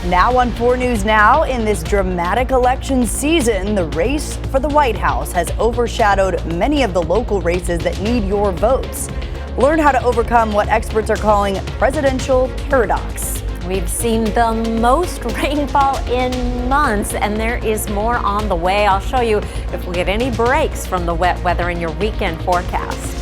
Now on 4 News Now, in this dramatic election season, the race for the White House has overshadowed many of the local races that need your votes. Learn how to overcome what experts are calling presidential paradox. We've seen the most rainfall in months, and there is more on the way. I'll show you if we get any breaks from the wet weather in your weekend forecast.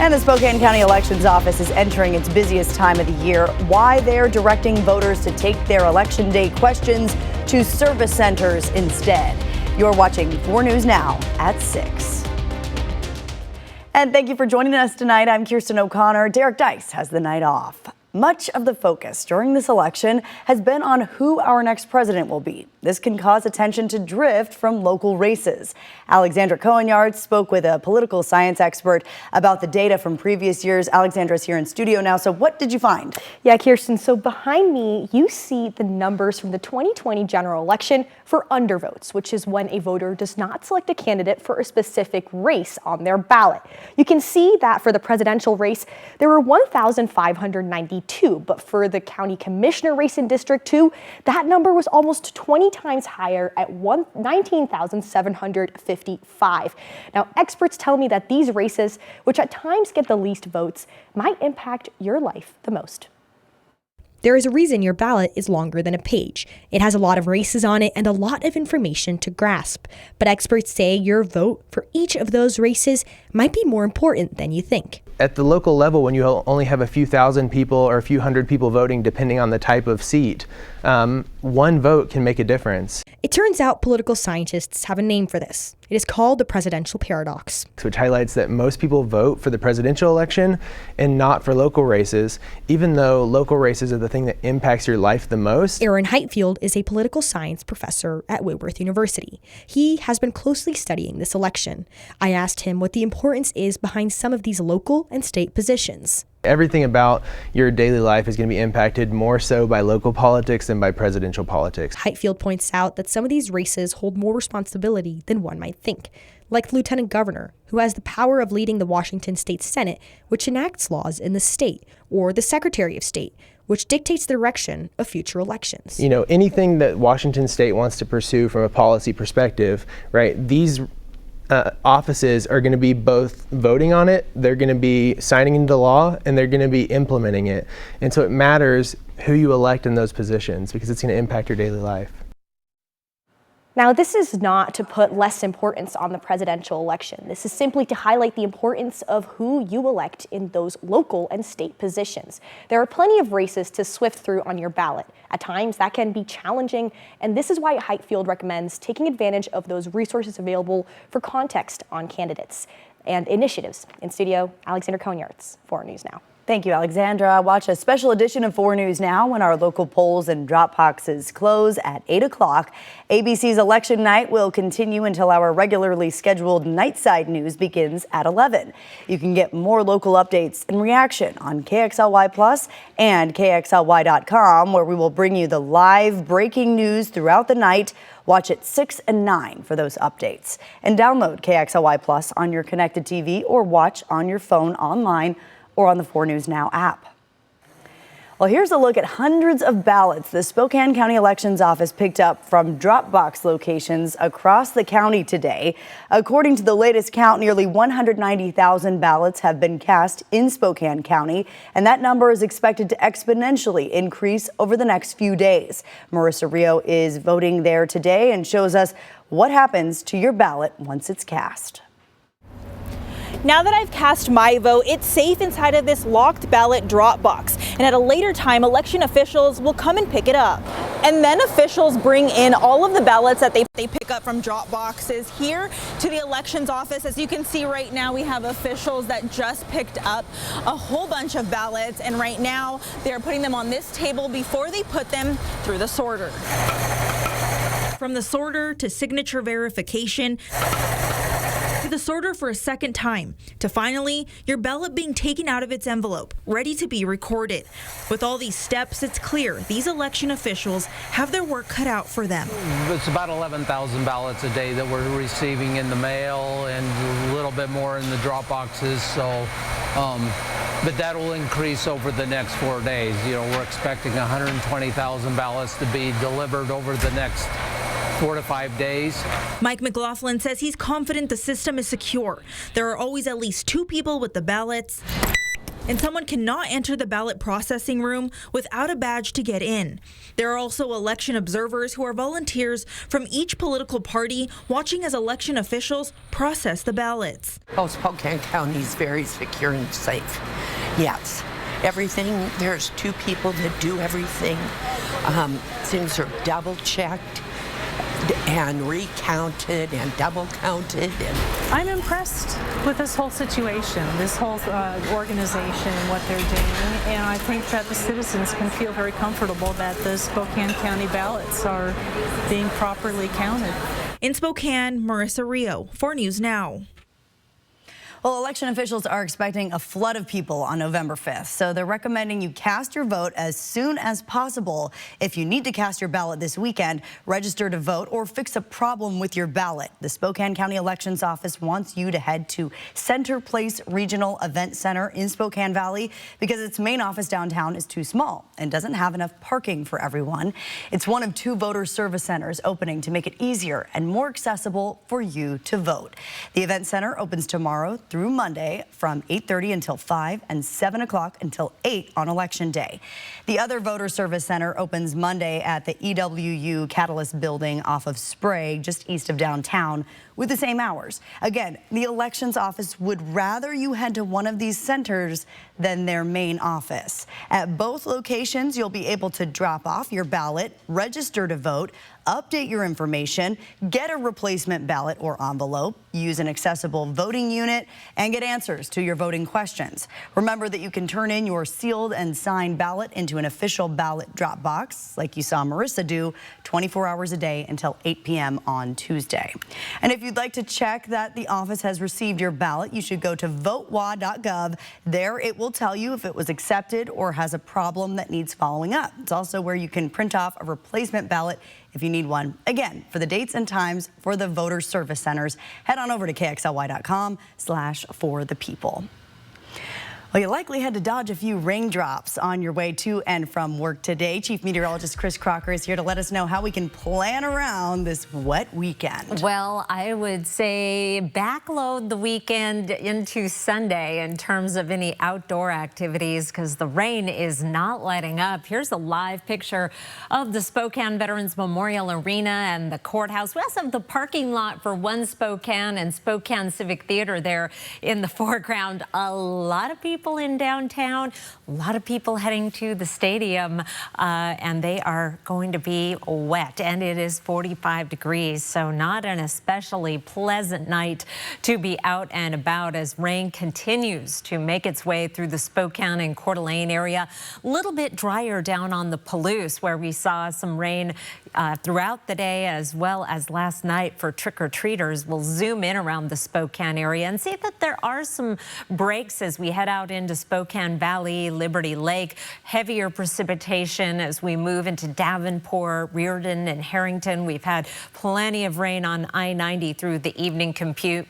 And the Spokane County Elections Office is entering its busiest time of the year. Why they're directing voters to take their Election Day questions to service centers instead. You're watching 4 News Now at 6. And thank you for joining us tonight. I'm Kirsten O'Connor. Derek Dice has the night off. Much of the focus during this election has been on who our next president will be. This can cause attention to drift from local races. Alexandra Cohen-Yard spoke with a political science expert about the data from previous years. Alexandra's here in studio now. So what did you find? Yeah, Kirsten, so behind me, you see the numbers from the 2020 general election for undervotes, which is when a voter does not select a candidate for a specific race on their ballot. You can see that for the presidential race, there were 1,592, but for the county commissioner race in District 2, that number was almost 20 times higher at 19,755. Now, experts tell me that these races, which at times get the least votes, might impact your life the most. There is a reason your ballot is longer than a page. It has a lot of races on it and a lot of information to grasp. But experts say your vote for each of those races might be more important than you think. At the local level, when you only have a few thousand people or a few hundred people voting, depending on the type of seat, one vote can make a difference. It turns out political scientists have a name for this. It is called the presidential paradox, Which highlights that most people vote for the presidential election and not for local races, even though local races are the thing that impacts your life the most. Aaron Heitfield is a political science professor at Whitworth University. He has been closely studying this election. I asked him what the importance is behind some of these local and state positions. Everything about your daily life is going to be impacted more so by local politics than by presidential politics. Heitfield points out that some of these races hold more responsibility than one might think, like the lieutenant governor, who has the power of leading the Washington State Senate, which enacts laws in the state, or the Secretary of State, which dictates the direction of future elections. You know, anything that Washington State wants to pursue from a policy perspective, right, these offices are going to be both voting on it, they're going to be signing into law, and they're going to be implementing it. And so it matters who you elect in those positions because it's going to impact your daily life. Now, this is not to put less importance on the presidential election. This is simply to highlight the importance of who you elect in those local and state positions. There are plenty of races to sift through on your ballot. At times, that can be challenging, and this is why Heitfield recommends taking advantage of those resources available for context on candidates and initiatives. In studio, Alexandra Cohen-Yard, 4 News Now. Thank you, Alexandra. Watch a special edition of 4 News Now when our local polls and drop boxes close at 8 o'clock. ABC's election night will continue until our regularly scheduled nightside news begins at 11. You can get more local updates and reaction on KXLY Plus and KXLY.com, where we will bring you the live breaking news throughout the night. Watch at 6 and 9 for those updates. And download KXLY Plus on your connected TV or watch on your phone online or on the 4 News Now app. Well, here's a look at hundreds of ballots the Spokane County Elections Office picked up from drop box locations across the county today. According to the latest count, nearly 190,000 ballots have been cast in Spokane County, and that number is expected to exponentially increase over the next few days. Marissa Rio is voting there today and shows us what happens to your ballot once it's cast. Now that I've cast my vote, it's safe inside of this locked ballot drop box. And at a later time, election officials will come and pick it up. And then officials bring in all of the ballots that they pick up from drop boxes here to the elections office. As you can see right now, we have officials that just picked up a whole bunch of ballots. And right now, they're putting them on this table before they put them through the sorter. From the sorter to signature verification, to the sorter for a second time, to finally your ballot being taken out of its envelope, ready to be recorded. With all these steps, it's clear these election officials have their work cut out for them. It's about 11,000 ballots a day that we're receiving in the mail and a little bit more in the drop boxes. So, but that will increase over the next 4 days. You know, we're expecting 120,000 ballots to be delivered over the next 4 to 5 days. Mike McLaughlin says he's confident the system is secure. There are always at least 2 people with the ballots, and someone cannot enter the ballot processing room without a badge to get in. There are also election observers who are volunteers from each political party watching as election officials process the ballots. Oh, Spokane County is very secure and safe. Yes. Everything, there's 2 people that do everything. Things are double checked and recounted and double counted. I'm impressed with this whole situation, this whole organization and what they're doing, and I think that the citizens can feel very comfortable that the Spokane County ballots are being properly counted. In Spokane, Marissa Rio, 4 News Now. Well, election officials are expecting a flood of people on November 5th, so they're recommending you cast your vote as soon as possible. If you need to cast your ballot this weekend, register to vote or fix a problem with your ballot. The Spokane County Elections Office wants you to head to Center Place Regional Event Center in Spokane Valley because its main office downtown is too small and doesn't have enough parking for everyone. It's one of 2 voter service centers opening to make it easier and more accessible for you to vote. The event center opens tomorrow through Monday from 8:30 until 5 and 7 o'clock until 8 on Election Day. The other voter service center opens Monday at the EWU Catalyst building off of Sprague, just east of downtown, with the same hours. Again, the elections office would rather you head to one of these centers than their main office. At both locations, you'll be able to drop off your ballot, register to vote, update your information, get a replacement ballot or envelope, use an accessible voting unit, and get answers to your voting questions. Remember that you can turn in your sealed and signed ballot into an official ballot drop box, like you saw Marissa do, 24 hours a day until 8 p.m. on Tuesday. And if you'd like to check that the office has received your ballot, you should go to votewa.gov. There it will tell you if it was accepted or has a problem that needs following up. It's also where you can print off a replacement ballot if you need one. Again, for the dates and times for the voter service centers, head on over to kxly.com/forthepeople. Well, you likely had to dodge a few raindrops on your way to and from work today. Chief Meteorologist Chris Crocker is here to let us know how we can plan around this wet weekend. Well, I would say backload the weekend into Sunday in terms of any outdoor activities because the rain is not letting up. Here's a live picture of the Spokane Veterans Memorial Arena and the courthouse. We also have the parking lot for One Spokane and Spokane Civic Theater there in the foreground. A lot of people in downtown, a lot of people heading to the stadium, and they are going to be wet, and it is 45 degrees, so not an especially pleasant night to be out and about as rain continues to make its way through the Spokane and Coeur d'Alene area. A little bit drier down on the Palouse, where we saw some rain throughout the day as well as last night for trick-or-treaters. We'll zoom in around the Spokane area and see that there are some breaks as we head out into Spokane Valley, Liberty Lake. Heavier precipitation as we move into Davenport, Reardon, and Harrington. We've had plenty of rain on I-90 through the evening commute,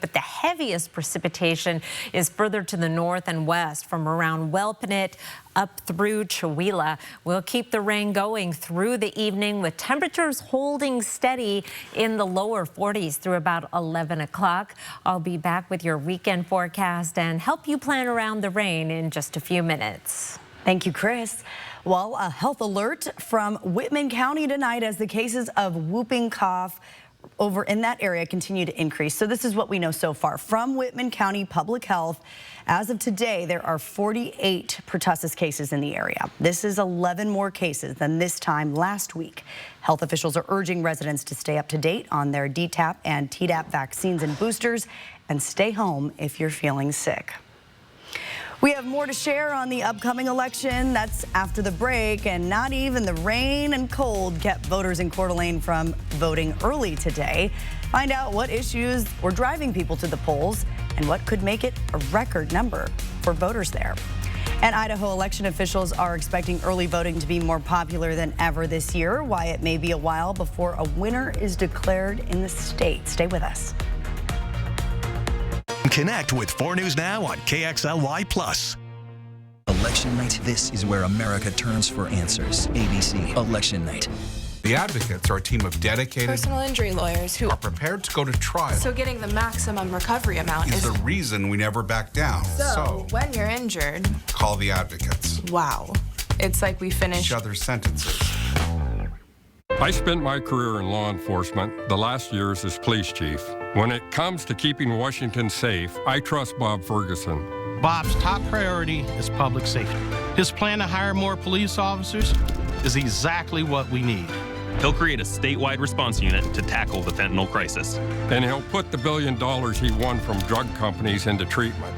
but the heaviest precipitation is further to the north and west from around Welpinit up through Chewelah. We'll keep the rain going through the evening with temperatures holding steady in the lower 40s through about 11 o'clock. I'll be back with your weekend forecast and help you plan around the rain in just a few minutes. Thank you, Chris. Well, a health alert from Whitman County tonight as the cases of whooping cough over in that area continue to increase. So this is what we know so far from Whitman County Public Health. As of today, there are 48 pertussis cases in the area. This is 11 more cases than this time last week. Health officials are urging residents to stay up to date on their DTaP and Tdap vaccines and boosters and stay home if you're feeling sick. We have more to share on the upcoming election. That's after the break, and not even the rain and cold kept voters in Coeur d'Alene from voting early today. Find out what issues were driving people to the polls and what could make it a record number for voters there. And Idaho election officials are expecting early voting to be more popular than ever this year. Why it may be a while before a winner is declared in the state. Stay with us. Connect with 4 News Now on KXLY+. Election night, this is where America turns for answers. ABC Election Night. The advocates are a team of dedicated personal injury lawyers who are prepared to go to trial. So getting the maximum recovery amount is the reason we never back down. So when you're injured, call the advocates. Wow. It's like we finish each other's sentences. I spent my career in law enforcement, the last years as police chief. When it comes to keeping Washington safe, I trust Bob Ferguson. Bob's top priority is public safety. His plan to hire more police officers is exactly what we need. He'll create a statewide response unit to tackle the fentanyl crisis. And he'll put the $1 billion he won from drug companies into treatment.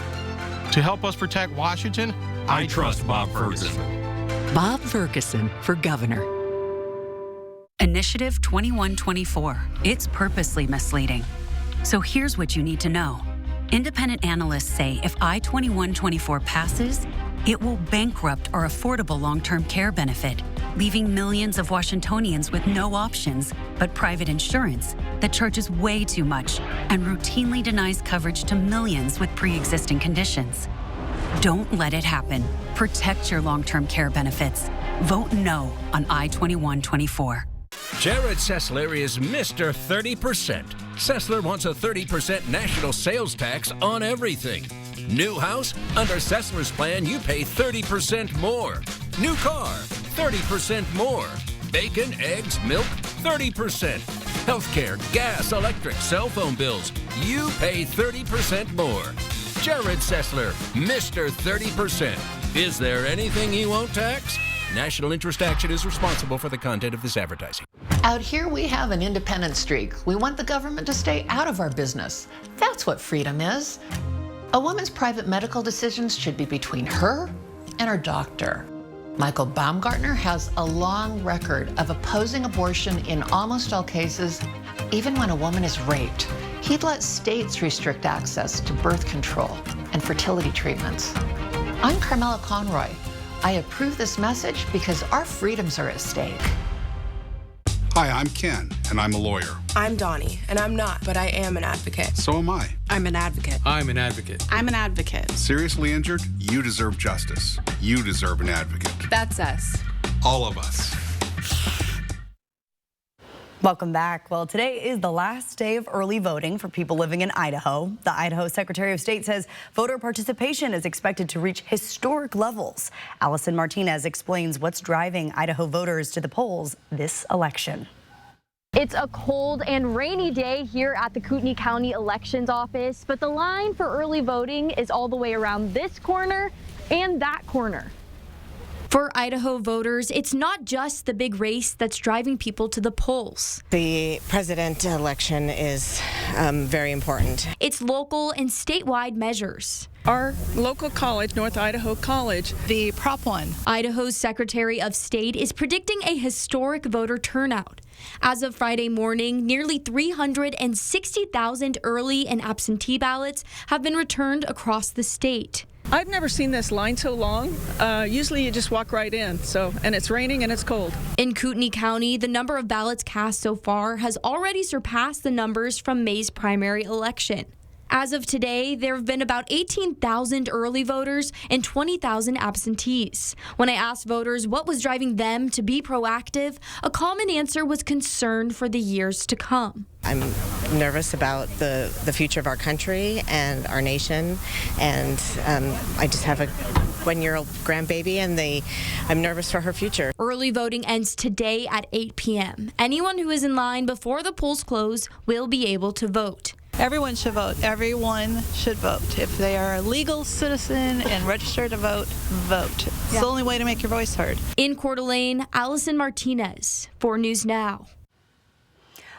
To help us protect Washington, I trust Bob Ferguson. Bob Ferguson for governor. Initiative 2124. It's purposely misleading. So here's what you need to know. Independent analysts say if I-2124 passes, it will bankrupt our affordable long-term care benefit, leaving millions of Washingtonians with no options but private insurance that charges way too much and routinely denies coverage to millions with pre-existing conditions. Don't let it happen. Protect your long-term care benefits. Vote no on I-2124. Jared Sessler is Mr. 30%. Sessler wants a 30% national sales tax on everything. New house? Under Sessler's plan, you pay 30% more. New car? 30% more. Bacon, eggs, milk? 30%. Healthcare, gas, electric, cell phone bills? You pay 30% more. Jared Sessler, Mr. 30%. Is there anything he won't tax? National Interest Action is responsible for the content of this advertising. Out here, we have an independent streak. We want the government to stay out of our business. That's what freedom is. A woman's private medical decisions should be between her and her doctor. Michael Baumgartner has a long record of opposing abortion in almost all cases, even when a woman is raped. He'd let states restrict access to birth control and fertility treatments. I'm Carmela Conroy. I approve this message because our freedoms are at stake. Hi, I'm Ken, and I'm a lawyer. I'm Donnie, and I'm not, but I am an advocate. So am I. I'm an advocate. I'm an advocate. I'm an advocate. Seriously injured? You deserve justice. You deserve an advocate. That's us. All of us. Welcome back. Well, today is the last day of early voting for people living in Idaho. The Idaho Secretary of State says voter participation is expected to reach historic levels. Allison Martinez explains what's driving Idaho voters to the polls this election. It's a cold and rainy day here at the Kootenai County Elections Office, but the line for early voting is all the way around this corner and that corner. For Idaho voters, it's not just the big race that's driving people to the polls. The president election is very important. It's local and statewide measures. Our local college, North Idaho College, the Prop 1. Idaho's Secretary of State is predicting a historic voter turnout. As of Friday morning, nearly 360,000 early and absentee ballots have been returned across the state. I've never seen this line so long. Usually you just walk right in, and it's raining and it's cold. In Kootenai County, the number of ballots cast so far has already surpassed the numbers from May's primary election. As of today, there have been about 18,000 early voters and 20,000 absentees. When I asked voters what was driving them to be proactive, a common answer was concern for the years to come. I'm nervous about the future of our country and our nation, and I just have a one-year-old grandbaby, and I'm nervous for her future. Early voting ends today at 8 p.m. Anyone who is in line before the polls close will be able to vote. Everyone should vote. Everyone should vote. If they are a legal citizen and registered to vote, vote. It's the only way to make your voice heard. In Coeur d'Alene, Allison Martinez, 4 News Now.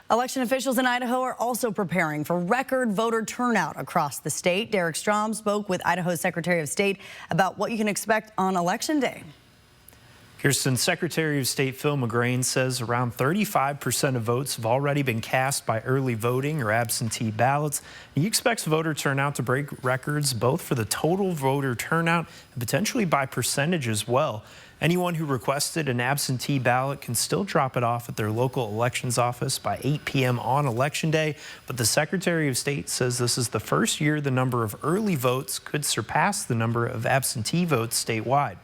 Election officials in Idaho are also preparing for record voter turnout across the state. Derek Strom spoke with Idaho's Secretary of State about what you can expect on Election Day. Kirsten, Secretary of State Phil McGrain says around 35% of votes have already been cast by early voting or absentee ballots. He expects voter turnout to break records both for the total voter turnout and potentially by percentage as well. Anyone who requested an absentee ballot can still drop it off at their local elections office by 8 p.m. on Election Day. But the Secretary of State says this is the first year the number of early votes could surpass the number of absentee votes statewide.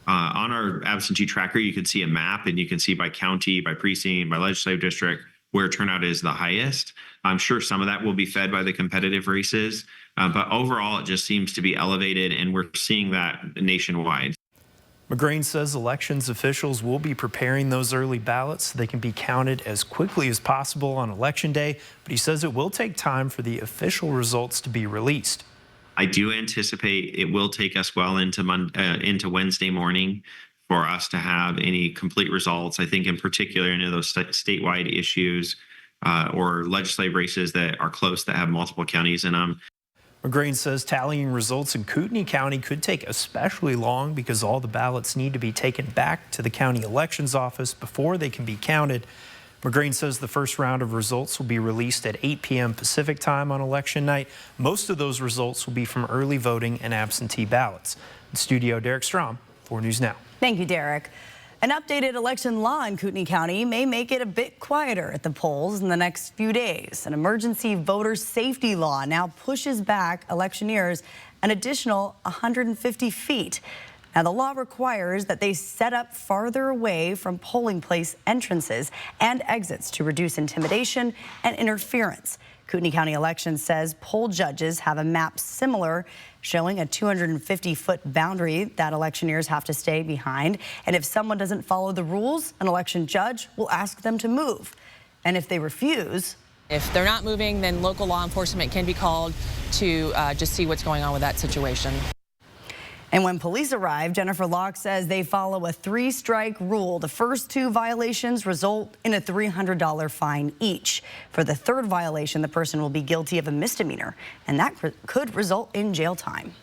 On our absentee tracker, you can see a map and you can see by county, by precinct, by legislative district where turnout is the highest. I'm sure some of that will be fed by the competitive races, but overall it just seems to be elevated, and we're seeing that nationwide. McGrain says elections officials will be preparing those early ballots so they can be counted as quickly as possible on Election Day, but he says it will take time for the official results to be released. I do anticipate it will take us well into Wednesday morning for us to have any complete results. I think in particular any of those statewide issues or legislative races that are close that have multiple counties in them. McGrain says tallying results in Kootenai County could take especially long because all the ballots need to be taken back to the county elections office before they can be counted. McGrain says the first round of results will be released at 8 p.m. Pacific time on election night. Most of those results will be from early voting and absentee ballots. In studio, Derek Strom, 4 News Now. Thank you, Derek. An updated election law in Kootenai County may make it a bit quieter at the polls in the next few days. An emergency voter safety law now pushes back electioneers an additional 150 feet. Now, the law requires that they set up farther away from polling place entrances and exits to reduce intimidation and interference. Kootenai County Elections says poll judges have a map similar showing a 250-foot boundary that electioneers have to stay behind. And if someone doesn't follow the rules, an election judge will ask them to move. And if they refuse, if they're not moving, then local law enforcement can be called to just see what's going on with that situation. And when police arrive, Jennifer Locke says they follow a 3-strike rule. The first 2 violations result in a $300 fine each. For the 3rd violation, the person will be guilty of a misdemeanor, and that could result in jail time.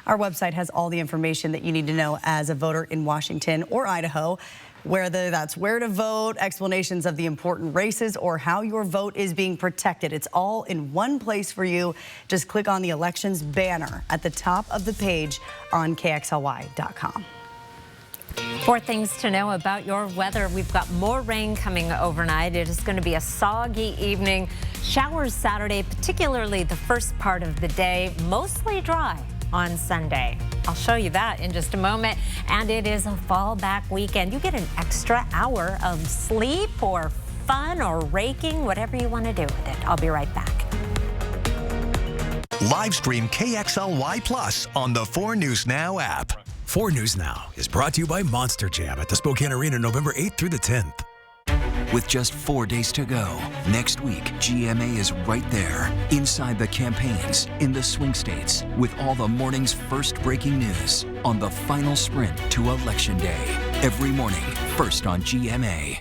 Our website has all the information that you need to know as a voter in Washington or Idaho, whether that's where to vote, explanations of the important races, or how your vote is being protected. It's all in one place for you. Just click on the elections banner at the top of the page on KXLY.com. 4 things to know about your weather. We've got more rain coming overnight. It is going to be a soggy evening. Showers Saturday, particularly the first part of the day, mostly dry on Sunday. I'll show you that in just a moment. And it is a fall back weekend. You get an extra hour of sleep or fun or raking, whatever you want to do with it. I'll be right back. Live stream KXLY Plus on the 4 News Now app. 4 News Now is brought to you by Monster Jam at the Spokane Arena November 8th through the 10th. With just 4 days to go, next week, GMA is right there, inside the campaigns, in the swing states, with all the morning's first breaking news on the final sprint to Election Day. Every morning, first on GMA.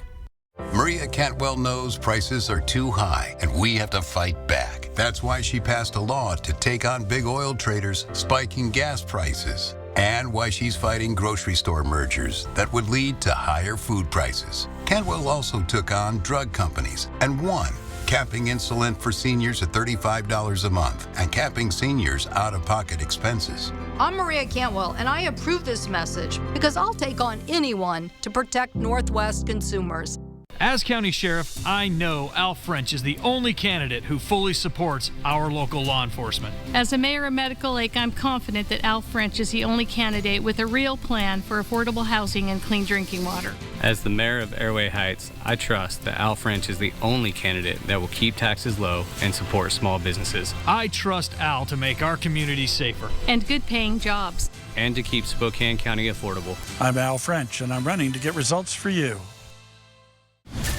Maria Cantwell knows prices are too high, and we have to fight back. That's why she passed a law to take on big oil traders spiking gas prices, and why she's fighting grocery store mergers that would lead to higher food prices. Cantwell also took on drug companies and won, capping insulin for seniors at $35 a month and capping seniors' out-of-pocket expenses. I'm Maria Cantwell, and I approve this message because I'll take on anyone to protect Northwest consumers. As county sheriff, I know Al French is the only candidate who fully supports our local law enforcement. As a mayor of Medical Lake, I'm confident that Al French is the only candidate with a real plan for affordable housing and clean drinking water. As the mayor of Airway Heights, I trust that Al French is the only candidate that will keep taxes low and support small businesses. I trust Al to make our community safer. And good paying jobs. And to keep Spokane County affordable. I'm Al French, and I'm running to get results for you.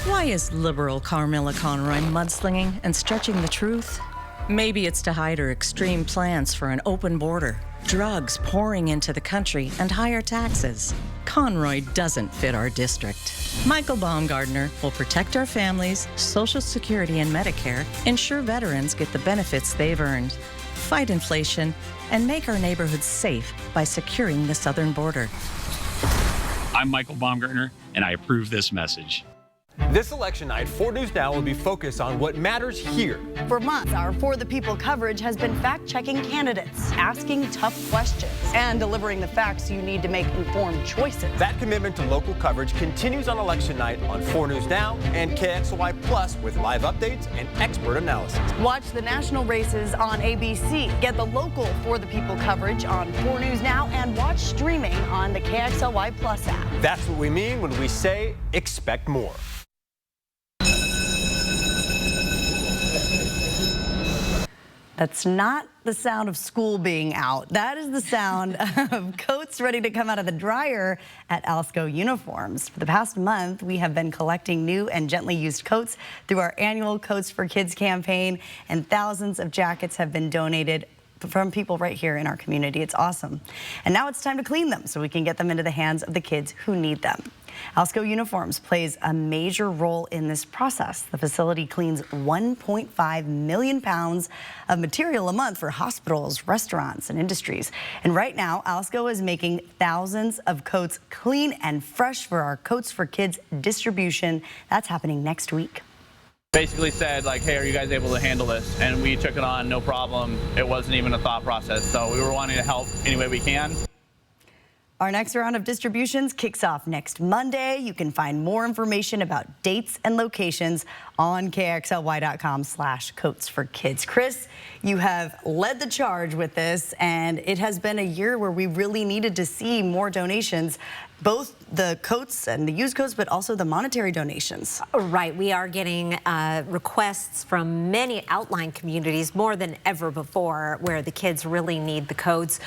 Why is liberal Carmilla Conroy mudslinging and stretching the truth? Maybe it's to hide her extreme plans for an open border, drugs pouring into the country, and higher taxes. Conroy doesn't fit our district. Michael Baumgartner will protect our families, Social Security and Medicare, ensure veterans get the benefits they've earned, fight inflation, and make our neighborhoods safe by securing the southern border. I'm Michael Baumgartner, and I approve this message. This election night, 4 News Now will be focused on what matters here. For months, our For the People coverage has been fact-checking candidates, asking tough questions, and delivering the facts you need to make informed choices. That commitment to local coverage continues on election night on 4 News Now and KXLY Plus with live updates and expert analysis. Watch the national races on ABC. Get the local For the People coverage on 4 News Now and watch streaming on the KXLY Plus app. That's what we mean when we say expect more. That's not the sound of school being out. That is the sound of coats ready to come out of the dryer at Alsco Uniforms. For the past month, we have been collecting new and gently used coats through our annual Coats for Kids campaign, and thousands of jackets have been donated from people right here in our community. It's awesome. And now it's time to clean them so we can get them into the hands of the kids who need them. Alsco Uniforms plays a major role in this process. The facility cleans 1.5 million pounds of material a month for hospitals, restaurants, and industries. And right now, Alsco is making thousands of coats clean and fresh for our Coats for Kids distribution. That's happening next week. Basically said, like, hey, are you guys able to handle this? And we took it on, no problem. It wasn't even a thought process. So we were wanting to help any way we can. Our next round of distributions kicks off next Monday. You can find more information about dates and locations on KXLY.com/coatsforkids. Chris, you have led the charge with this, and it has been a year where we really needed to see more donations, both the coats and the used coats, but also the monetary donations. Right. We are getting requests from many outlying communities more than ever before where the kids really need the coats.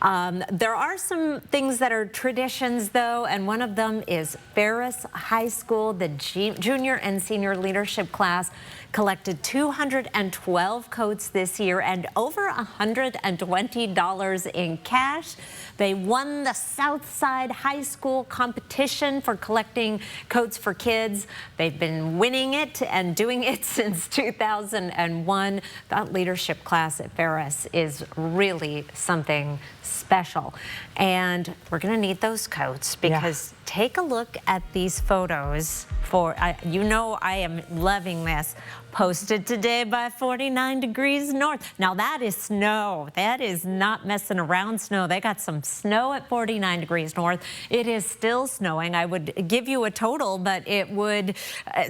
There are some things that are traditions, though, and one of them is Ferris High School. The junior and senior leadership class collected 212 coats this year and over $120 in cash. They won the Southside High School competition for collecting coats for kids. They've been winning it and doing it since 2001. That leadership class at Ferris is really something special. And we're going to need those coats because take a look at these photos for, you know, I am loving this. Posted today by 49 degrees north. Now that is snow. That is not messing around snow. They got some snow at 49 degrees north. It is still snowing. I would give you a total, but it would,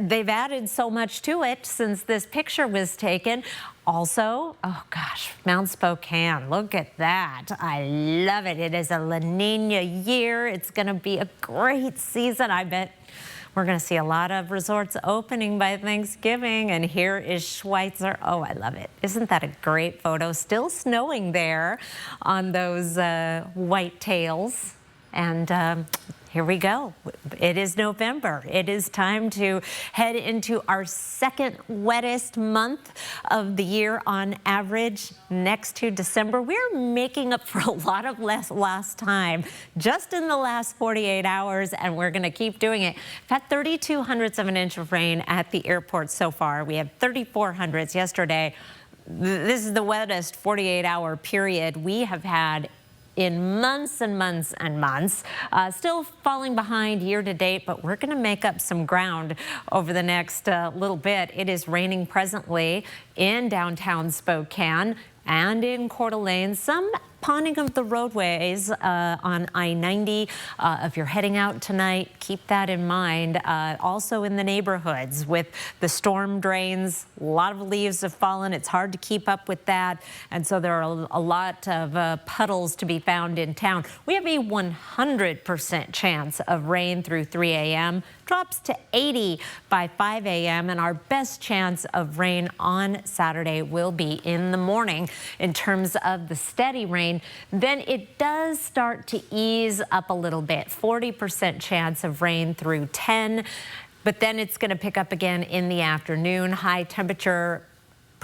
they've added so much to it since this picture was taken. Also, oh gosh, Mount Spokane, look at that. I love it. It is a La Nina year. It's gonna be a great season. I bet we're going to see a lot of resorts opening by Thanksgiving, and here is Schweitzer. Oh, I love it. Isn't that a great photo? Still snowing there on those white tails. And here we go. It is November. It is time to head into our second wettest month of the year on average next to December. We're making up for a lot of lost time just in the last 48 hours, and we're going to keep doing it. We've had 32 hundredths of an inch of rain at the airport so far. We had 34 hundredths yesterday. This is the wettest 48-hour period we have had in months and months and months. Still falling behind year to date, but we're going to make up some ground over the next little bit. It is raining presently in downtown Spokane and in Coeur d'Alene. Some ponding of the roadways on I-90. If you're heading out tonight, keep that in mind. Also in the neighborhoods with the storm drains, a lot of leaves have fallen. It's hard to keep up with that. And so there are a lot of puddles to be found in town. We have a 100% chance of rain through 3 a.m. Drops to 80 by 5 a.m. and our best chance of rain on Saturday will be in the morning. In terms of the steady rain, then it does start to ease up a little bit. 40% chance of rain through 10, but then it's going to pick up again in the afternoon. High temperature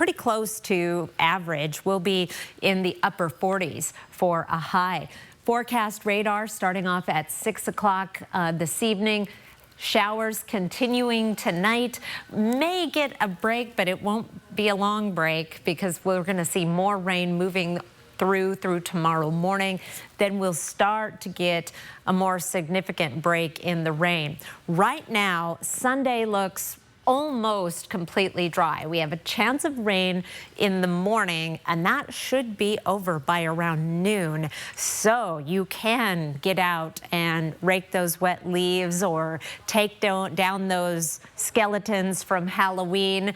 pretty close to average. We'll be in the upper 40s for a high. Forecast radar starting off at 6 o'clock this evening. Showers continuing tonight. May get a break, but it won't be a long break because we're going to see more rain moving through tomorrow morning. Then we'll start to get a more significant break in the rain. Right now, Sunday looks almost completely dry. We have a chance of rain in the morning, and that should be over by around noon. So you can get out and rake those wet leaves or take down those skeletons from Halloween.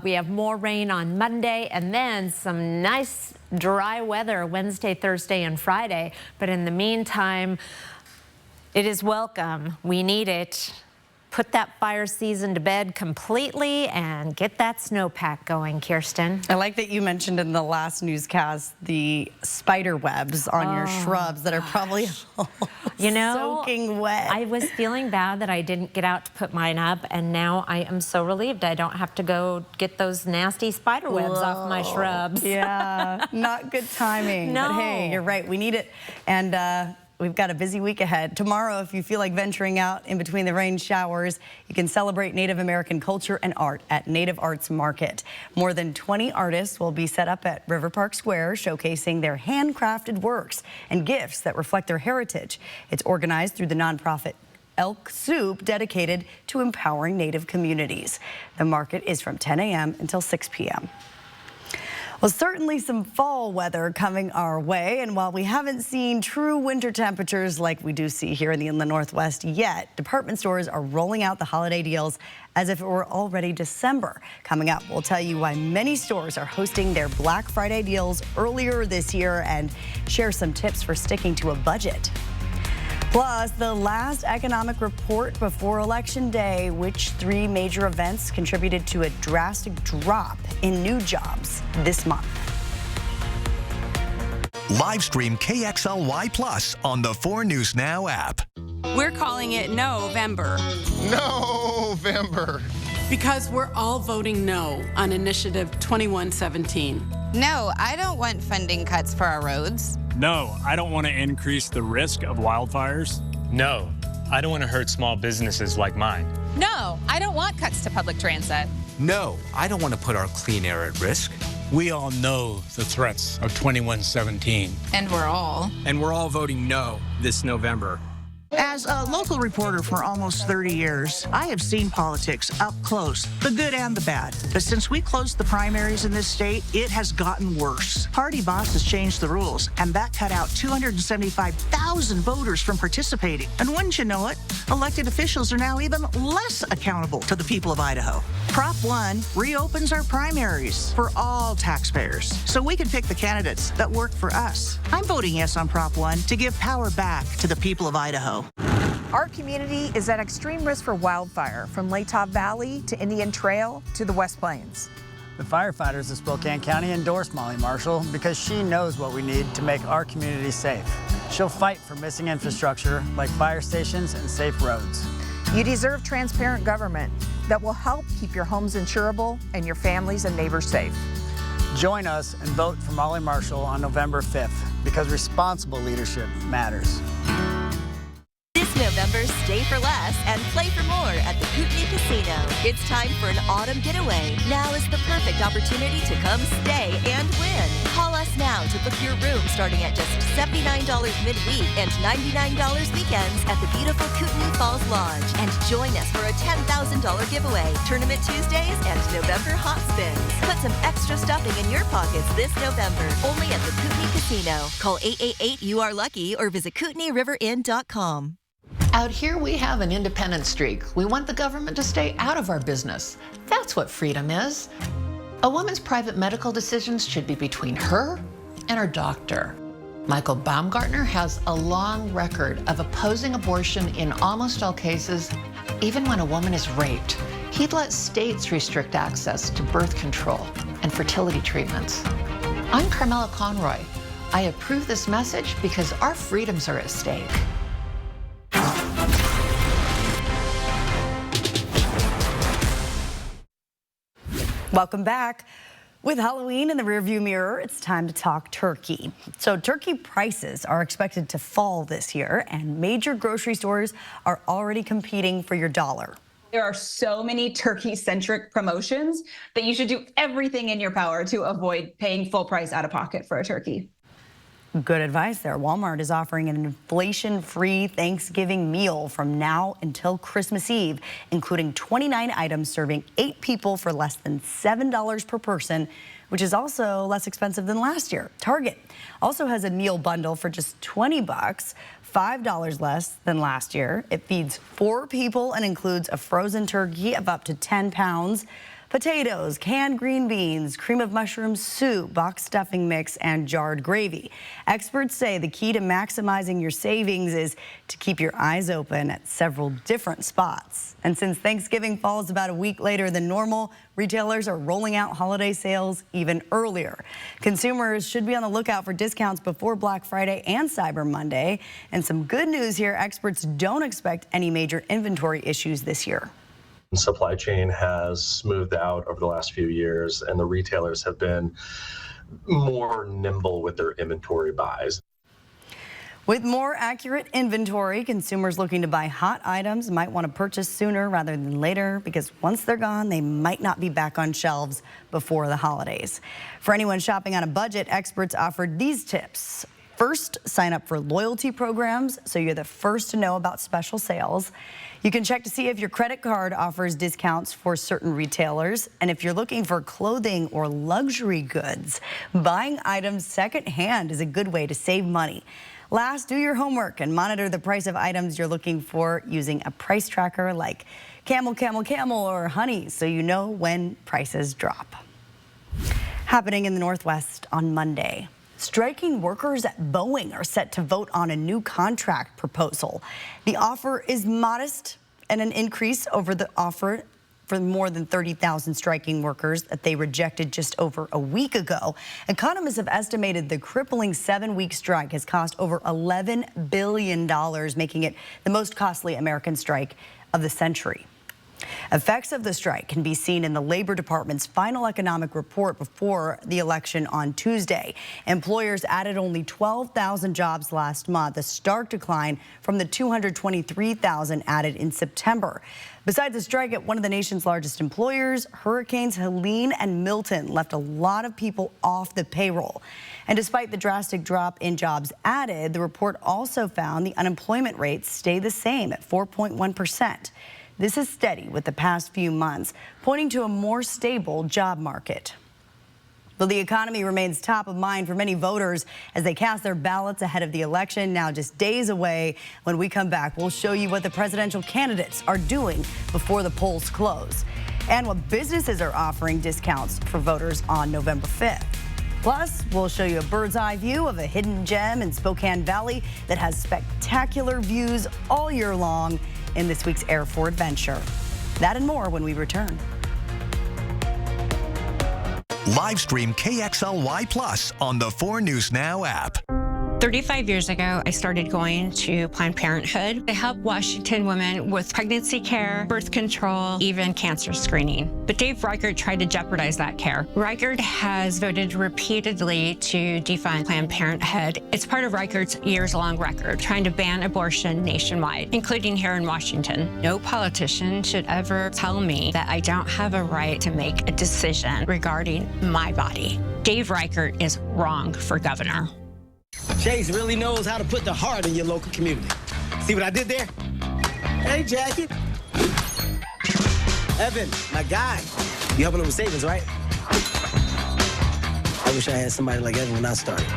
We have more rain on Monday and then some nice dry weather Wednesday, Thursday, and Friday. But in the meantime, it is welcome. We need it. Put that fire season to bed completely and get that snowpack going, Kirsten. I like that you mentioned in the last newscast the spider webs on your shrubs that are probably soaking wet. I was feeling bad that I didn't get out to put mine up, and now I am so relieved I don't have to go get those nasty spider webs off my shrubs. Yeah, not good timing. No. But hey, you're right, we need it. And we've got a busy week ahead. Tomorrow, if you feel like venturing out in between the rain showers, you can celebrate Native American culture and art at Native Arts Market. More than 20 artists will be set up at River Park Square, showcasing their handcrafted works and gifts that reflect their heritage. It's organized through the nonprofit Elk Soup, dedicated to empowering Native communities. The market is from 10 a.m. until 6 p.m. Well, certainly some fall weather coming our way, and while we haven't seen true winter temperatures like we do see here in the Inland Northwest yet, department stores are rolling out the holiday deals as if it were already December. Coming up, we'll tell you why many stores are hosting their Black Friday deals earlier this year and share some tips for sticking to a budget. Plus, the last economic report before Election Day, which 3 major events contributed to a drastic drop in new jobs this month. Live stream KXLY Plus on the 4 News Now app. We're calling it November. November. Because we're all voting no on Initiative 2117. No, I don't want funding cuts for our roads. No, I don't want to increase the risk of wildfires. No, I don't want to hurt small businesses like mine. No, I don't want cuts to public transit. No, I don't want to put our clean air at risk. We all know the threats of 2117. And we're all voting no this November. As a local reporter for almost 30 years, I have seen politics up close, the good and the bad. But since we closed the primaries in this state, it has gotten worse. Party bosses changed the rules, and that cut out 275,000 voters from participating. And wouldn't you know it, elected officials are now even less accountable to the people of Idaho. Prop 1 reopens our primaries for all taxpayers, so we can pick the candidates that work for us. I'm voting yes on Prop 1 to give power back to the people of Idaho. Our community is at extreme risk for wildfire, from Lighthearted Valley to Indian Trail to the West Plains. The firefighters of Spokane County endorse Molly Marshall because she knows what we need to make our community safe. She'll fight for missing infrastructure like fire stations and safe roads. You deserve transparent government that will help keep your homes insurable and your families and neighbors safe. Join us and vote for Molly Marshall on November 5th because responsible leadership matters. This November, stay for less and play for more at the Kootenai Casino. It's time for an autumn getaway. Now is the perfect opportunity to come stay and win. Call us now to book your room starting at just $79 midweek and $99 weekends at the beautiful Kootenai Falls Lodge. And join us for a $10,000 giveaway, Tournament Tuesdays, and November Hot Spins. Put some extra stuffing in your pockets this November, only at the Kootenai Casino. Call 888-YOU-ARE-LUCKY or visit KootenaiRiverInn.com. Out here, we have an independent streak. We want the government to stay out of our business. That's what freedom is. A woman's private medical decisions should be between her and her doctor. Michael Baumgartner has a long record of opposing abortion in almost all cases, even when a woman is raped. He'd let states restrict access to birth control and fertility treatments. I'm Carmela Conroy. I approve this message because our freedoms are at stake. Welcome back. With Halloween in the rearview mirror, it's time to talk turkey. So turkey prices are expected to fall this year, and major grocery stores are already competing for your dollar. There are so many turkey-centric promotions that you should do everything in your power to avoid paying full price out of pocket for a turkey. Good advice there. Walmart is offering an inflation-free Thanksgiving meal from now until Christmas Eve, including 29 items serving 8 people for less than $7 per person, which is also less expensive than last year. Target also has a meal bundle for just $20, $5 less than last year. It feeds 4 people and includes a frozen turkey of up to 10 pounds, potatoes, canned green beans, cream of mushroom soup, box stuffing mix, and jarred gravy. Experts say the key to maximizing your savings is to keep your eyes open at several different spots. And since Thanksgiving falls about a week later than normal, retailers are rolling out holiday sales even earlier. Consumers should be on the lookout for discounts before Black Friday and Cyber Monday. And some good news here, experts don't expect any major inventory issues this year. Supply chain has smoothed out over the last few years, and the retailers have been more nimble with their inventory buys. With more accurate inventory, consumers looking to buy hot items might want to purchase sooner rather than later, because once they're gone, they might not be back on shelves before the holidays. For anyone shopping on a budget, experts offered these tips. First, sign up for loyalty programs so you're the first to know about special sales. You can check to see if your credit card offers discounts for certain retailers. And if you're looking for clothing or luxury goods, buying items secondhand is a good way to save money. Last, do your homework and monitor the price of items you're looking for using a price tracker like Camel, Camel, Camel or Honey, so you know when prices drop. Happening in the Northwest on Monday. Striking workers at Boeing are set to vote on a new contract proposal. The offer is modest and an increase over the offer for more than 30,000 striking workers that they rejected just over a week ago. Economists have estimated the crippling 7-week strike has cost over $11 billion, making it the most costly American strike of the century. Effects of the strike can be seen in the Labor Department's final economic report before the election on Tuesday. Employers added only 12,000 jobs last month, a stark decline from the 223,000 added in September. Besides the strike at one of the nation's largest employers, Hurricanes Helene and Milton left a lot of people off the payroll. And despite the drastic drop in jobs added, the report also found the unemployment rate stayed the same at 4.1%. This is steady with the past few months, pointing to a more stable job market. Though the economy remains top of mind for many voters as they cast their ballots ahead of the election, now just days away. When we come back, we'll show you what the presidential candidates are doing before the polls close and what businesses are offering discounts for voters on November 5th. Plus, we'll show you a bird's eye view of a hidden gem in Spokane Valley that has spectacular views all year long in this week's Air for Adventure. That and more when we return. Live stream KXLY Plus on the 4 News Now app. 35 years ago, I started going to Planned Parenthood. They help Washington women with pregnancy care, birth control, even cancer screening. But Dave Reichert tried to jeopardize that care. Reichert has voted repeatedly to defund Planned Parenthood. It's part of Reichert's years-long record, trying to ban abortion nationwide, including here in Washington. No politician should ever tell me that I don't have a right to make a decision regarding my body. Dave Reichert is wrong for governor. Chase really knows how to put the heart in your local community. See what I did there? Hey, Jackie. Evan, my guy. You helping him with savings, right? I wish I had somebody like Evan when I started.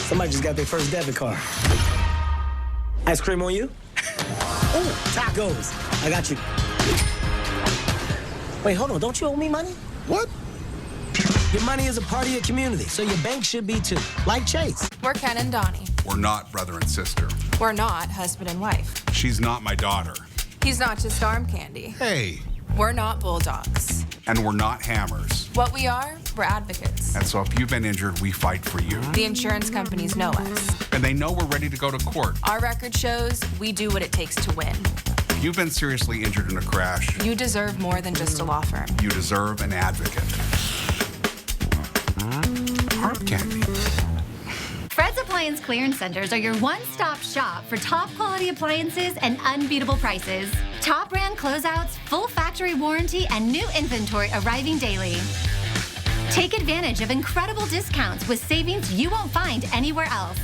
Somebody just got their first debit card. Ice cream on you? Ooh, tacos. I got you. Wait, hold on. Don't you owe me money? What? Your money is a part of your community, so your bank should be too, like Chase. We're Ken and Donnie. We're not brother and sister. We're not husband and wife. She's not my daughter. He's not just arm candy. Hey. We're not bulldogs. And we're not hammers. What we are, we're advocates. And so if you've been injured, we fight for you. The insurance companies know us. And they know we're ready to go to court. Our record shows we do what it takes to win. If you've been seriously injured in a crash, you deserve more than just a law firm. You deserve an advocate. Hard candy. Fred's Appliance Clearance Centers are your one-stop shop for top quality appliances and unbeatable prices. Top brand closeouts, full factory warranty, and new inventory arriving daily. Take advantage of incredible discounts with savings you won't find anywhere else.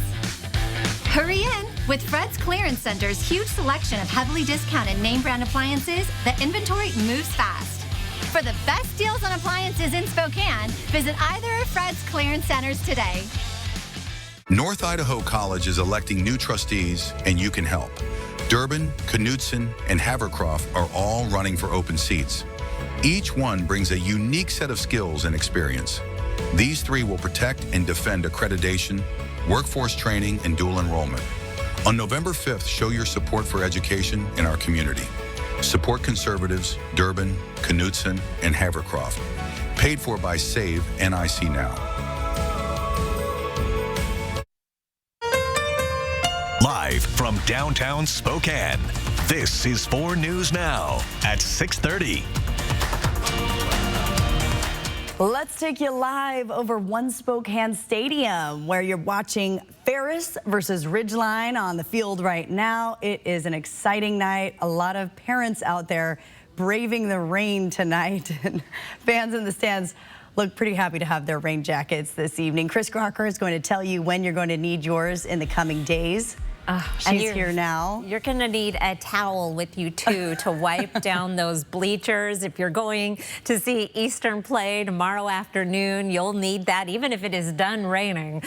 Hurry in! With Fred's Clearance Center's huge selection of heavily discounted name brand appliances, the inventory moves fast. For the best deals on appliances in Spokane, visit either of Fred's Clearance Centers today. North Idaho College is electing new trustees, and you can help. Durbin, Knudsen, and Havercroft are all running for open seats. Each one brings a unique set of skills and experience. These three will protect and defend accreditation, workforce training, and dual enrollment. On November 5th, show your support for education in our community. Support conservatives, Durbin, Knudsen, and Havercroft. Paid for by Save NIC Now. Live from downtown Spokane, this is 4 News Now at 6:30. Let's take you live over One Spokane Stadium, where you're watching Ferris versus Ridgeline on the field right now. It is an exciting night. A lot of parents out there braving the rain tonight, and fans in the stands look pretty happy to have their rain jackets this evening. Chris Crocker is going to tell you when you're going to need yours in the coming days. She's here now. You're going to need a towel with you, too, to wipe down those bleachers. If you're going to see Eastern play tomorrow afternoon, you'll need that, even if it is done raining.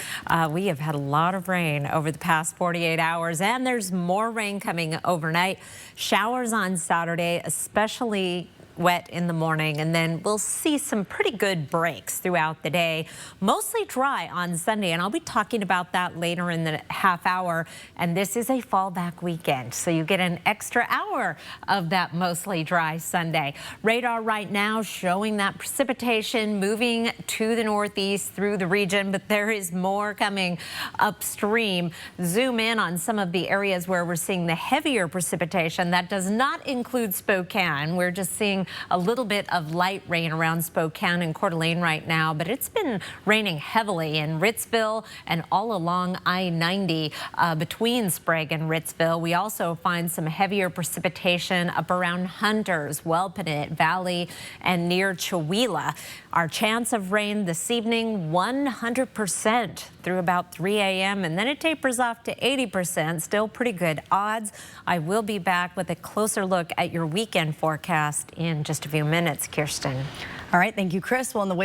We have had a lot of rain over the past 48 hours, and there's more rain coming overnight. Showers on Saturday, especially wet in the morning, and then we'll see some pretty good breaks throughout the day. Mostly dry on Sunday, and I'll be talking about that later in the half hour. And this is a fallback weekend, so you get an extra hour of that mostly dry Sunday. Radar right now showing that precipitation moving to the northeast through the region, but there is more coming upstream. Zoom in on some of the areas where we're seeing the heavier precipitation. That does not include Spokane. We're just seeing a little bit of light rain around Spokane and Coeur d'Alene right now, but it's been raining heavily in Ritzville and all along I-90 between Sprague and Ritzville. We also find some heavier precipitation up around Hunters, Welpinit Valley, and near Chewelah. Our chance of rain this evening, 100% through about 3 a.m., and then it tapers off to 80%. Still pretty good odds. I will be back with a closer look at your weekend forecast in just a few minutes. Kirsten. All right, thank you, Chris. Well, in the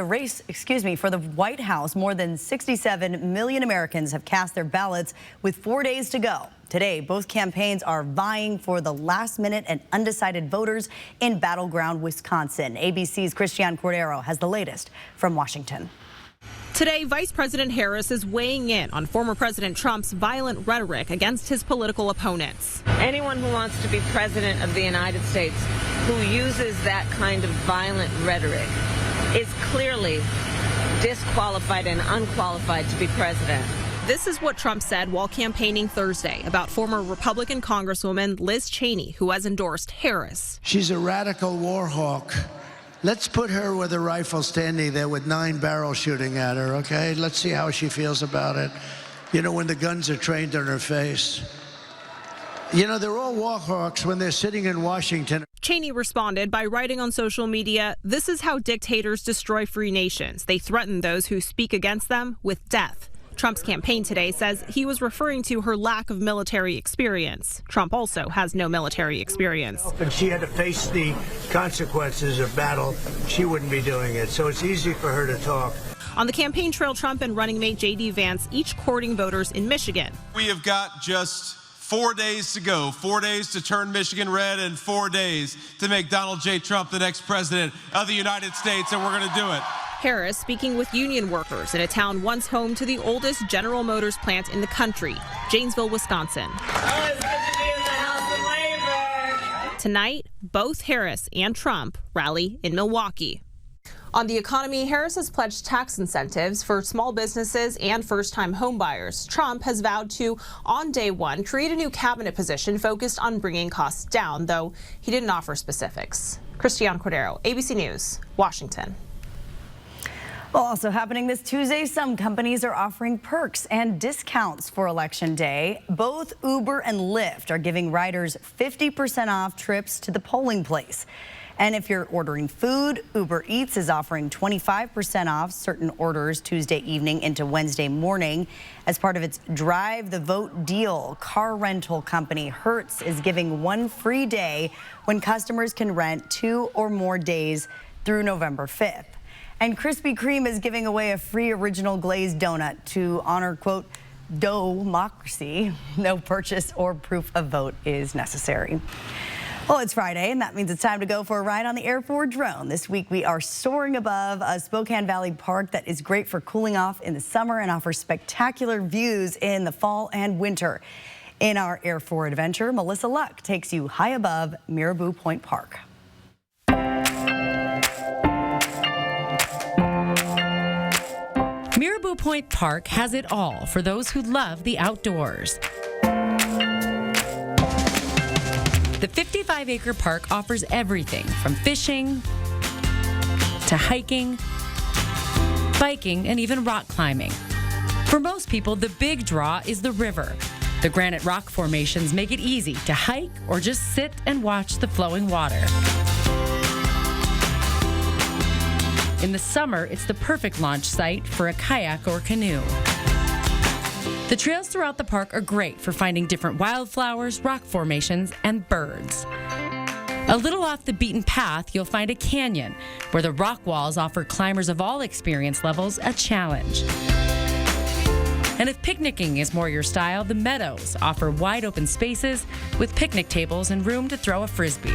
race, for the White House, more than 67 million Americans have cast their ballots with 4 days to go. Today, both campaigns are vying for the last-minute and undecided voters in battleground Wisconsin. ABC's Christian Cordero has the latest from Washington. Today, Vice President Harris is weighing in on former President Trump's violent rhetoric against his political opponents. Anyone who wants to be president of the United States who uses that kind of violent rhetoric is clearly disqualified and unqualified to be president. This is what Trump said while campaigning Thursday about former Republican Congresswoman Liz Cheney, who has endorsed Harris. She's a radical war hawk. Let's put her with a rifle standing there with 9 barrels shooting at her, okay? Let's see how she feels about it. You know, when the guns are trained on her face. You know, they're all war hawks when they're sitting in Washington. Cheney responded by writing on social media, "This is how dictators destroy free nations. They threaten those who speak against them with death." Trump's campaign today says he was referring to her lack of military experience. Trump also has no military experience. If she had to face the consequences of battle, she wouldn't be doing it. So it's easy for her to talk. On the campaign trail, Trump and running mate J.D. Vance each courting voters in Michigan. We have got just 4 days to go, 4 days to turn Michigan red and 4 days to make Donald J. Trump the next president of the United States, and we're going to do it. Harris speaking with union workers in a town once home to the oldest General Motors plant in the country, Janesville, Wisconsin. Oh, it's good to be in the House of Labor. Tonight, both Harris and Trump rally in Milwaukee. On the economy, Harris has pledged tax incentives for small businesses and first-time homebuyers. Trump has vowed to, on day one, create a new cabinet position focused on bringing costs down, though he didn't offer specifics. Christian Cordero, ABC News, Washington. Well, also happening this Tuesday, some companies are offering perks and discounts for Election Day. Both Uber and Lyft are giving riders 50% off trips to the polling place. And if you're ordering food, Uber Eats is offering 25% off certain orders Tuesday evening into Wednesday morning. As part of its Drive the Vote deal, car rental company Hertz is giving one free day when customers can rent 2 or more days through November 5th. And Krispy Kreme is giving away a free original glazed donut to honor, quote, dough-mocracy. No purchase or proof of vote is necessary. Well, it's Friday, and that means it's time to go for a ride on the Air Forward drone. This week, we are soaring above a Spokane Valley park that is great for cooling off in the summer and offers spectacular views in the fall and winter. In our Air Forward adventure, Melissa Luck takes you high above Mirabeau Point Park. Mirabeau Point Park has it all for those who love the outdoors. The 55-acre park offers everything from fishing to hiking, biking, and even rock climbing. For most people, the big draw is the river. The granite rock formations make it easy to hike or just sit and watch the flowing water. In the summer, it's the perfect launch site for a kayak or canoe. The trails throughout the park are great for finding different wildflowers, rock formations, and birds. A little off the beaten path, you'll find a canyon where the rock walls offer climbers of all experience levels a challenge. And if picnicking is more your style, the meadows offer wide open spaces with picnic tables and room to throw a frisbee.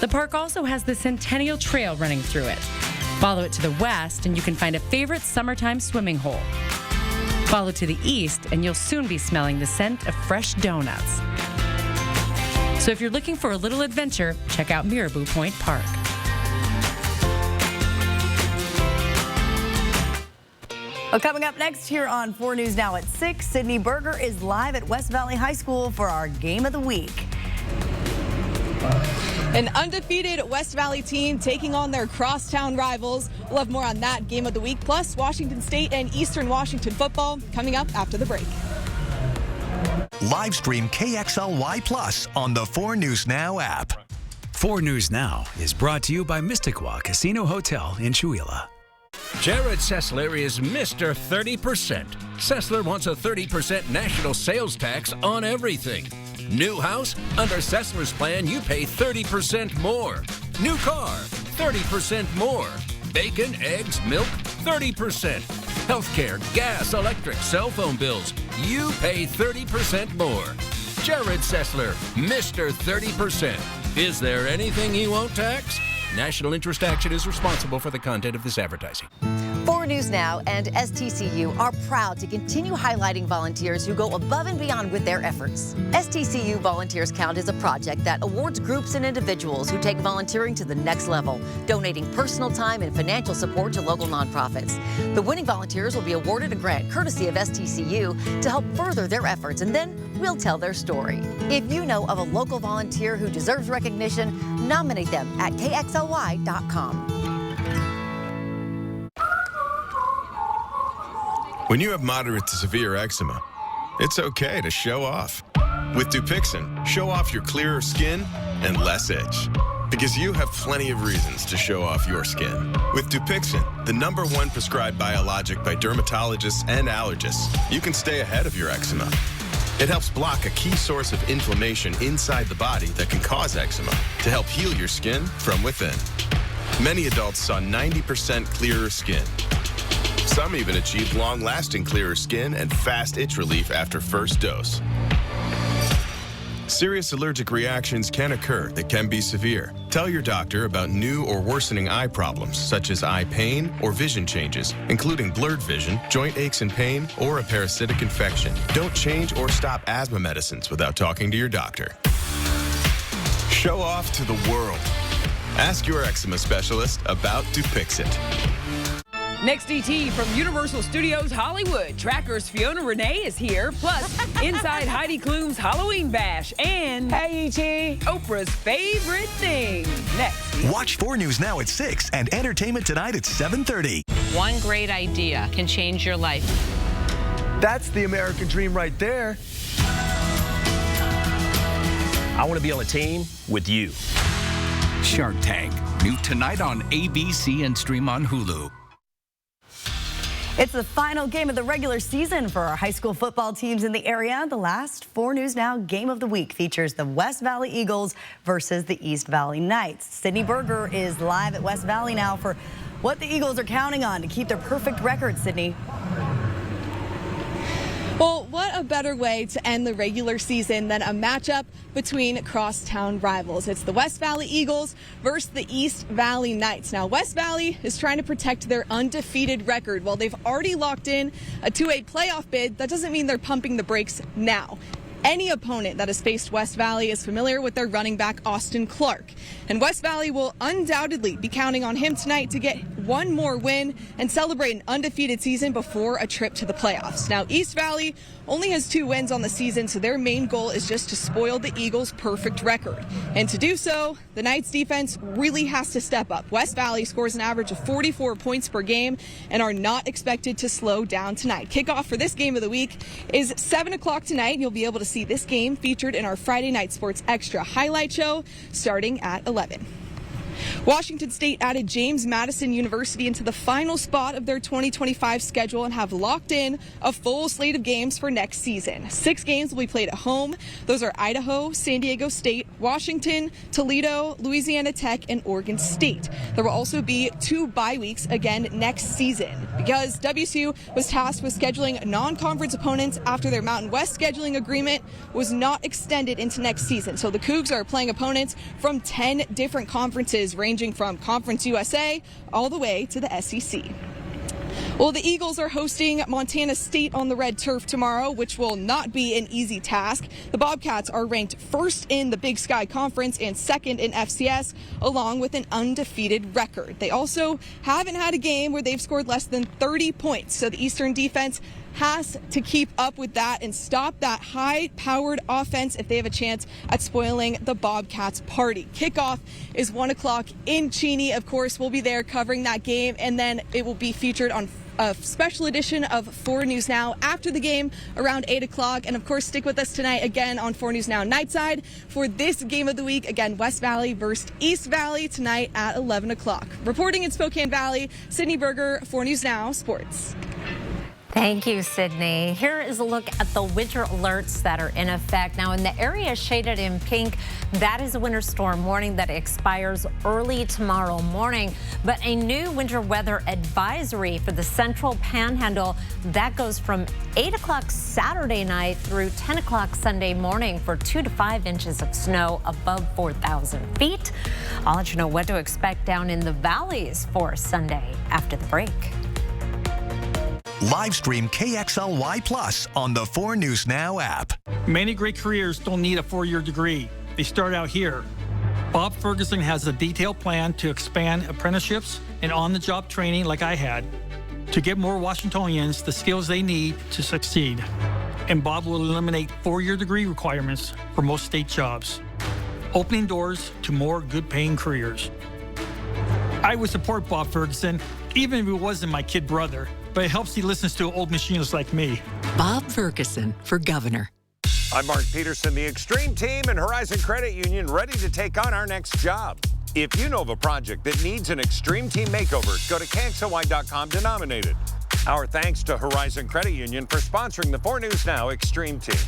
The park also has the Centennial Trail running through it. Follow it to the west and you can find a favorite summertime swimming hole. Follow to the east and you'll soon be smelling the scent of fresh donuts. So if you're looking for a little adventure, check out Mirabeau Point Park. Well, coming up next here on 4 News Now at 6, Sydney Berger is live at West Valley High School for our Game of the Week. An undefeated West Valley team taking on their crosstown rivals. We'll have more on that Game of the Week, plus Washington State and Eastern Washington football coming up after the break. Live stream KXLY Plus on the 4 News Now app. 4 News Now is brought to you by Mysticwa Casino Hotel in Chewelah. Jared Sessler is Mr. 30%. Sessler wants a 30% national sales tax on everything. New house? Under Sessler's plan, you pay 30% more. New car? 30% more. Bacon, eggs, milk? 30%. Healthcare, gas, electric, cell phone bills? You pay 30% more. Jared Sessler, Mr. 30%. Is there anything he won't tax? National Interest Action is responsible for the content of this advertising. 4 News Now and STCU are proud to continue highlighting volunteers who go above and beyond with their efforts. STCU Volunteers Count is a project that awards groups and individuals who take volunteering to the next level, donating personal time and financial support to local nonprofits. The winning volunteers will be awarded a grant courtesy of STCU to help further their efforts, and then we'll tell their story. If you know of a local volunteer who deserves recognition, nominate them at KXLY.com. When you have moderate to severe eczema, it's okay to show off. With Dupixent, show off your clearer skin and less itch. Because you have plenty of reasons to show off your skin. With Dupixent, the #1 prescribed biologic by dermatologists and allergists, you can stay ahead of your eczema. It helps block a key source of inflammation inside the body that can cause eczema to help heal your skin from within. Many adults saw 90% clearer skin. Some even achieved long-lasting clearer skin and fast itch relief after first dose. Serious allergic reactions can occur that can be severe. Tell your doctor about new or worsening eye problems, such as eye pain or vision changes, including blurred vision, joint aches and pain, or a parasitic infection. Don't change or stop asthma medicines without talking to your doctor. Show off to the world. Ask your eczema specialist about Dupixent. Next DT from Universal Studios Hollywood. Tracker's Fiona Renee is here. Plus, inside Heidi Klum's Halloween Bash. And hey, E.T., Oprah's favorite thing. Next. Watch 4 News Now at 6 and Entertainment Tonight at 7:30. One great idea can change your life. That's the American dream right there. I want to be on a team with you. Shark Tank, new tonight on ABC and stream on Hulu. It's the final game of the regular season for our high school football teams in the area. The last 4 News Now game of the week features the West Valley Eagles versus the East Valley Knights. Sydney Berger is live at West Valley now for what the Eagles are counting on to keep their perfect record. Sydney. Well, what a better way to end the regular season than a matchup between crosstown rivals. It's the West Valley Eagles versus the East Valley Knights. Now, West Valley is trying to protect their undefeated record. While they've already locked in a 2A playoff bid, that doesn't mean they're pumping the brakes now. Any opponent that has faced West Valley is familiar with their running back, Austin Clark. And West Valley will undoubtedly be counting on him tonight to get one more win and celebrate an undefeated season before a trip to the playoffs. Now, East Valley only has 2 wins on the season, so their main goal is just to spoil the Eagles' perfect record. And to do so, the Knights defense really has to step up. West Valley scores an average of 44 points per game and are not expected to slow down tonight. Kickoff for this game of the week is 7 o'clock tonight. You'll be able to see this game featured in our Friday Night Sports Extra highlight show starting at 11. Washington State added James Madison University into the final spot of their 2025 schedule and have locked in a full slate of games for next season. 6 games will be played at home. Those are Idaho, San Diego State, Washington, Toledo, Louisiana Tech, and Oregon State. There will also be 2 bye weeks again next season because WSU was tasked with scheduling non-conference opponents after their Mountain West scheduling agreement was not extended into next season. So the Cougs are playing opponents from 10 different conferences, ranging from Conference USA all the way to the SEC. Well, the Eagles are hosting Montana State on the red turf tomorrow, which will not be an easy task. The Bobcats are ranked first in the Big Sky Conference and second in FCS, along with an undefeated record. They also haven't had a game where they've scored less than 30 points, so the Eastern defense has to keep up with that and stop that high-powered offense if they have a chance at spoiling the Bobcats' party. Kickoff is 1 o'clock in Cheney. Of course, we'll be there covering that game, and then it will be featured on a special edition of 4 News Now after the game around 8 o'clock. And of course, stick with us tonight again on 4 News Now Nightside for this game of the week. Again, West Valley versus East Valley tonight at 11 o'clock. Reporting in Spokane Valley, Sydney Berger, 4 News Now Sports. Thank you, Sydney. Here is a look at the winter alerts that are in effect. Now, in the area shaded in pink, that is a winter storm warning that expires early tomorrow morning. But a new winter weather advisory for the central panhandle, that goes from 8 o'clock Saturday night through 10 o'clock Sunday morning for 2 to 5 inches of snow above 4,000 feet. I'll let you know what to expect down in the valleys for Sunday after the break. Live stream KXLY Plus on the 4 News Now app. Many great careers don't need a 4-year degree. They start out here. Bob Ferguson has a detailed plan to expand apprenticeships and on-the-job training like I had to get more Washingtonians the skills they need to succeed. And Bob will eliminate 4-year degree requirements for most state jobs, opening doors to more good-paying careers. I would support Bob Ferguson, even if it wasn't my kid brother, but it helps he listens to old machinists like me. Bob Ferguson for governor. I'm Mark Peterson, the Extreme Team and Horizon Credit Union, ready to take on our next job. If you know of a project that needs an Extreme Team makeover, go to KXLY.com to nominate it. Our thanks to Horizon Credit Union for sponsoring the 4 News Now Extreme Team.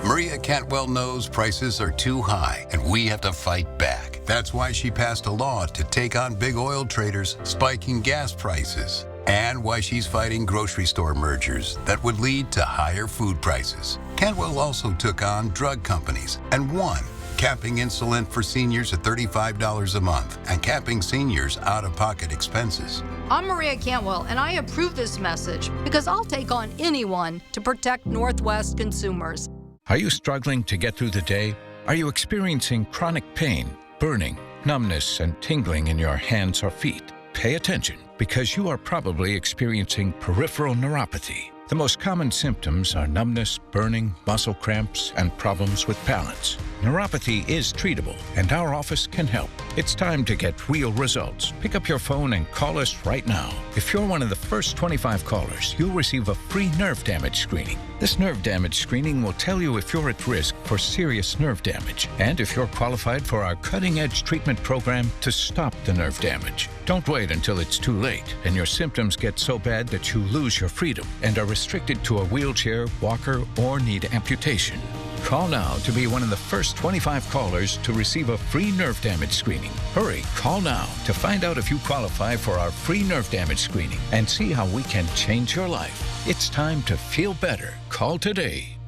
Maria Cantwell knows prices are too high and we have to fight back. That's why she passed a law to take on big oil traders spiking gas prices. And why she's fighting grocery store mergers that would lead to higher food prices. Cantwell also took on drug companies and won, capping insulin for seniors at $35 a month and capping seniors' out-of-pocket expenses. I'm Maria Cantwell, and I approve this message because I'll take on anyone to protect Northwest consumers. Are you struggling to get through the day? Are you experiencing chronic pain, burning, numbness, and tingling in your hands or feet? Pay attention. because you are probably experiencing peripheral neuropathy. The most common symptoms are numbness, burning, muscle cramps, and problems with balance. Neuropathy is treatable, and our office can help. It's time to get real results. Pick up your phone and call us right now. If you're one of the first 25 callers, you'll receive a free nerve damage screening. This nerve damage screening will tell you if you're at risk for serious nerve damage and if you're qualified for our cutting-edge treatment program to stop the nerve damage. Don't wait until it's too late and your symptoms get so bad that you lose your freedom and are restricted to a wheelchair, walker, or need amputation. Call now to be one of the first 25 callers to receive a free nerve damage screening. Hurry, call now to find out if you qualify for our free nerve damage screening and see how we can change your life. It's time to feel better. Call today.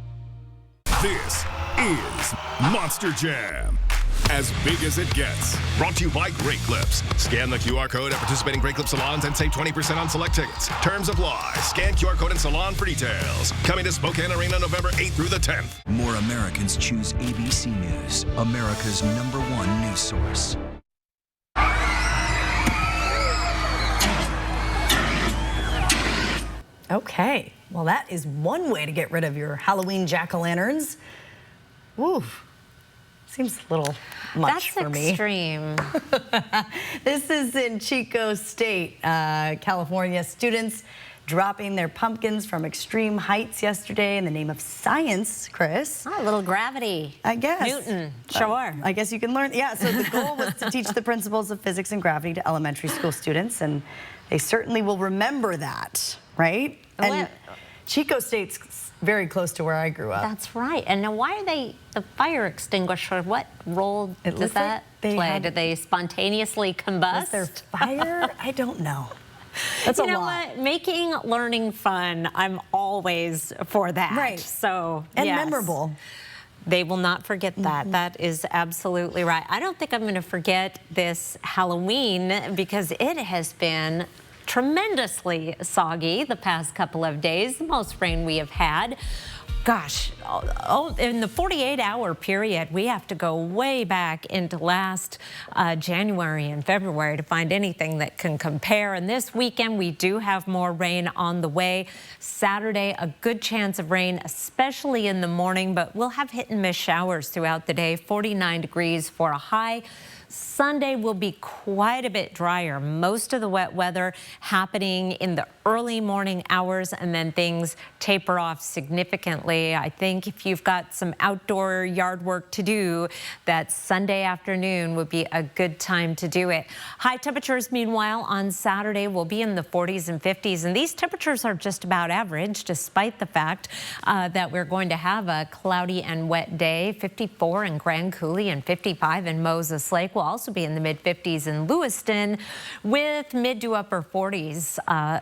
This is Monster Jam. As big as it gets. Brought to you by Great Clips. Scan the QR code at participating Great Clip salons and save 20% on select tickets. Terms apply. Scan QR code in salon for details. Coming to Spokane Arena November 8th through the 10th. More Americans choose ABC News, America's #1 news source. Okay, well that is one way to get rid of your Halloween jack-o'-lanterns. Oof. Seems a little much for me. That's extreme. This is in Chico State, California. Students dropping their pumpkins from extreme heights yesterday in the name of science, Chris. Oh, a little gravity. I guess. Newton, sure. I guess you can learn. Yeah, so the goal was to teach the principles of physics and gravity to elementary school students, and they certainly will remember that, right? And Chico State's very close to where I grew up. That's right. And now why are they the fire extinguisher? What role does that play? Do they spontaneously combust? Was there fire? I don't know. That's a lot. You know what? Making learning fun, I'm always for that. Right. So, and yes. memorable. They will not forget that. That is absolutely right. I don't think I'm going to forget this Halloween because it has been tremendously soggy the past couple of days, the most rain we have had. Gosh, in the 48-hour period, we have to go way back into last January and February to find anything that can compare. And this weekend, we do have more rain on the way. Saturday, a good chance of rain, especially in the morning, but we'll have hit and miss showers throughout the day. 49 degrees for a high. Sunday will be quite a bit drier. Most of the wet weather happening in the early morning hours, and then things taper off significantly. I think if you've got some outdoor yard work to do, that Sunday afternoon would be a good time to do it. High temperatures, meanwhile, on Saturday will be in the 40s and 50s, and these temperatures are just about average, despite the fact that we're going to have a cloudy and wet day. 54 in Grand Coulee and 55 in Moses Lake. We'll also be in the mid-50s in Lewiston, with mid to upper 40s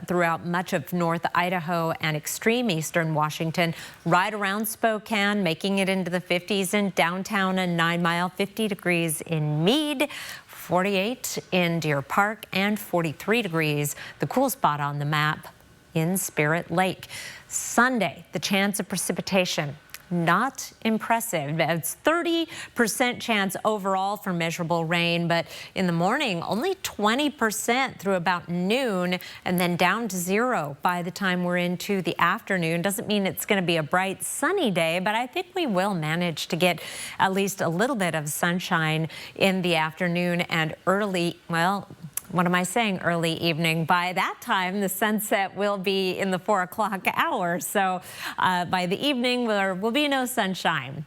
throughout much of North Idaho and extreme eastern Washington. Right around Spokane, making it into the 50s in downtown and 9 Mile, 50 degrees in Meade, 48 in Deer Park, and 43 degrees, the cool spot on the map, in Spirit Lake. Sunday, the chance of precipitation, not impressive. It's 30% chance overall for measurable rain, but in the morning, only 20% through about noon, and then down to 0 by the time we're into the afternoon. Doesn't mean it's going to be a bright, sunny day, but I think we will manage to get at least a little bit of sunshine in the afternoon and early, well, what am I saying, early evening? By that time, the sunset will be in the 4 o'clock hour. So by the evening, there will be no sunshine.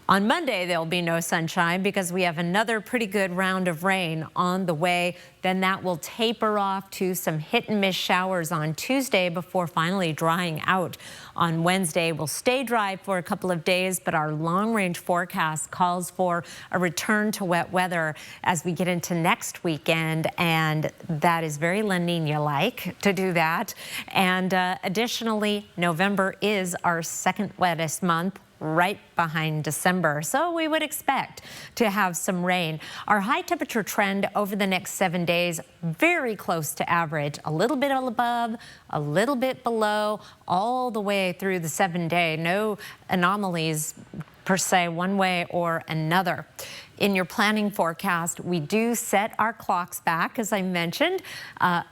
On Monday, there will be no sunshine because we have another pretty good round of rain on the way. Then that will taper off to some hit and miss showers on Tuesday before finally drying out on Wednesday. We'll stay dry for a couple of days, but our long-range forecast calls for a return to wet weather as we get into next weekend, and that is very La Nina-like to do that. And additionally, November is our second wettest month, right behind December. So we would expect to have some rain. Our high temperature trend over the next 7 days, very close to average, a little bit above, a little bit below, all the way through the 7 day. No anomalies per se, one way or another. In your planning forecast, we do set our clocks back, as I mentioned,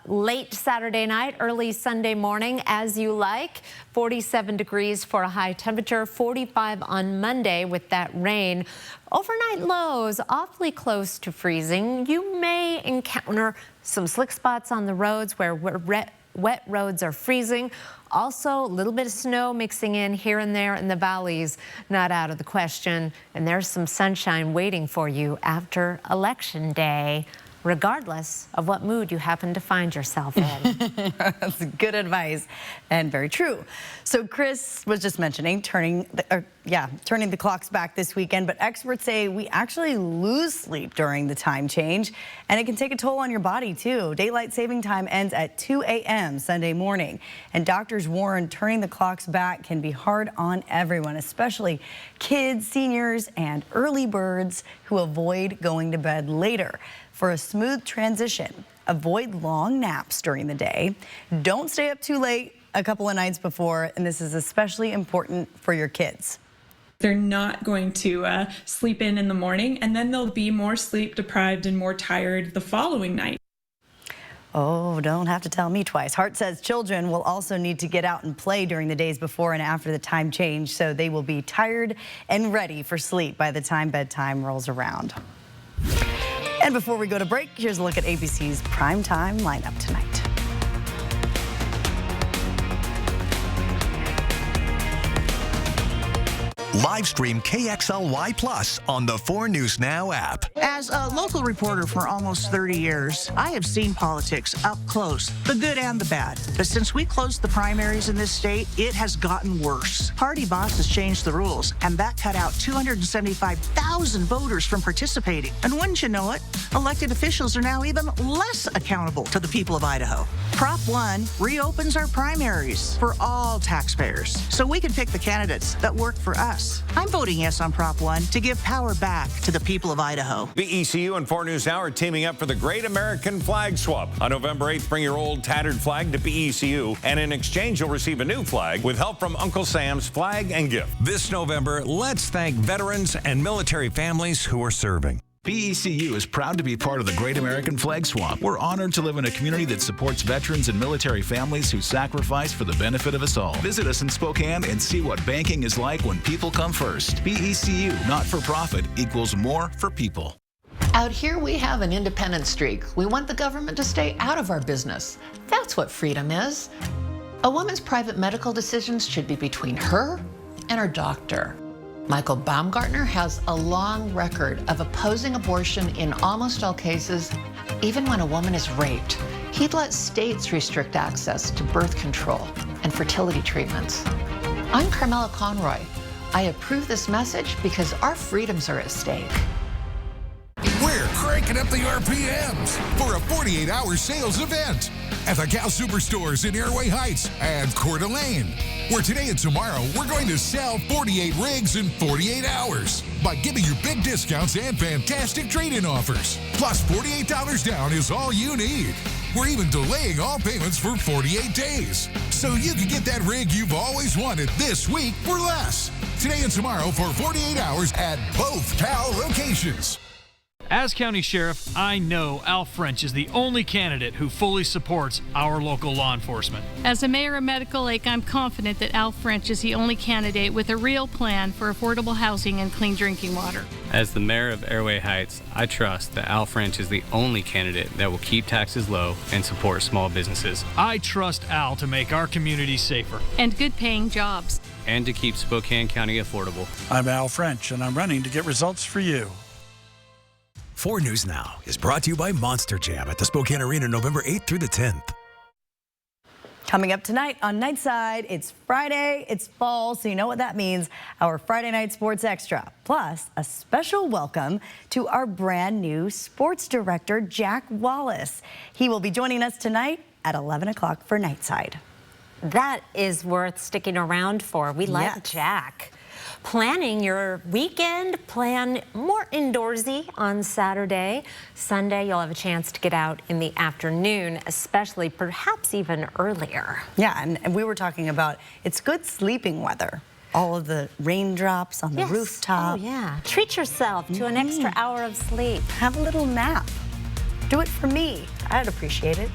late Saturday night, early Sunday morning, as you like. 47 degrees for a high temperature, 45 on Monday with that rain. Overnight lows awfully close to freezing. You may encounter some slick spots on the roads where wet roads are freezing. Also, a little bit of snow mixing in here and there in the valleys, not out of the question. And there's some sunshine waiting for you after Election Day, regardless of what mood you happen to find yourself in. That's good advice and very true. So Chris was just mentioning turning the clocks back this weekend, but experts say we actually lose sleep during the time change, and it can take a toll on your body too. Daylight saving time ends at 2 a.m. Sunday morning, and doctors warn turning the clocks back can be hard on everyone, especially kids, seniors, and early birds who avoid going to bed later. For a smooth transition, avoid long naps during the day. Don't stay up too late a couple of nights before, and this is especially important for your kids. They're not going to sleep in the morning, and then they'll be more sleep deprived and more tired the following night. Oh, don't have to tell me twice. Hart says children will also need to get out and play during the days before and after the time change, so they will be tired and ready for sleep by the time bedtime rolls around. And before we go to break, here's a look at ABC's primetime lineup tonight. Live stream KXLY Plus on the 4 News Now app. As a local reporter for almost 30 years, I have seen politics up close, the good and the bad. But since we closed the primaries in this state, it has gotten worse. Party bosses changed the rules, and that cut out 275,000 voters from participating. And wouldn't you know it, elected officials are now even less accountable to the people of Idaho. Prop 1 reopens our primaries for all taxpayers, so we can pick the candidates that work for us. I'm voting yes on Prop 1 to give power back to the people of Idaho. The ECU and 4 News Now are teaming up for the Great American Flag Swap. On November 8th, bring your old tattered flag to BECU, and in exchange, you'll receive a new flag with help from Uncle Sam's Flag and Gift. This November, let's thank veterans and military families who are serving. BECU is proud to be part of the Great American Flag Swap. We're honored to live in a community that supports veterans and military families who sacrifice for the benefit of us all. Visit us in Spokane and see what banking is like when people come first. BECU, not for profit, equals more for people. Out here, we have an independent streak. We want the government to stay out of our business. That's what freedom is. A woman's private medical decisions should be between her and her doctor. Michael Baumgartner has a long record of opposing abortion in almost all cases, even when a woman is raped. He'd let states restrict access to birth control and fertility treatments. I'm Carmela Conroy. I approve this message because our freedoms are at stake. We're cranking up the RPMs for a 48-hour sales event at the Cal Superstores in Airway Heights and Coeur d'Alene, where today and tomorrow we're going to sell 48 rigs in 48 hours by giving you big discounts and fantastic trade-in offers. Plus $48 down is all you need. We're even delaying all payments for 48 days, so you can get that rig you've always wanted this week for less. Today and tomorrow for 48 hours at both Cal locations. As County Sheriff, I know Al French is the only candidate who fully supports our local law enforcement. As a mayor of Medical Lake, I'm confident that Al French is the only candidate with a real plan for affordable housing and clean drinking water. As the mayor of Airway Heights, I trust that Al French is the only candidate that will keep taxes low and support small businesses. I trust Al to make our community safer. And good paying jobs. And to keep Spokane County affordable. I'm Al French, and I'm running to get results for you. 4 News Now is brought to you by Monster Jam at the Spokane Arena November 8th through the 10th. Coming up tonight on Nightside, it's Friday, it's fall, so you know what that means. Our Friday Night Sports Extra, plus a special welcome to our brand new sports director, Jack Wallace. He will be joining us tonight at 11 o'clock for Nightside. That is worth sticking around for. We like Jack. Planning your weekend, plan more indoorsy on Saturday. Sunday, you'll have a chance to get out in the afternoon, especially perhaps even earlier. Yeah, and we were talking about it's good sleeping weather. all of the raindrops on the rooftop. Oh, yeah. Treat yourself to an extra hour of sleep. Have a little nap. Do it for me. I'd appreciate it.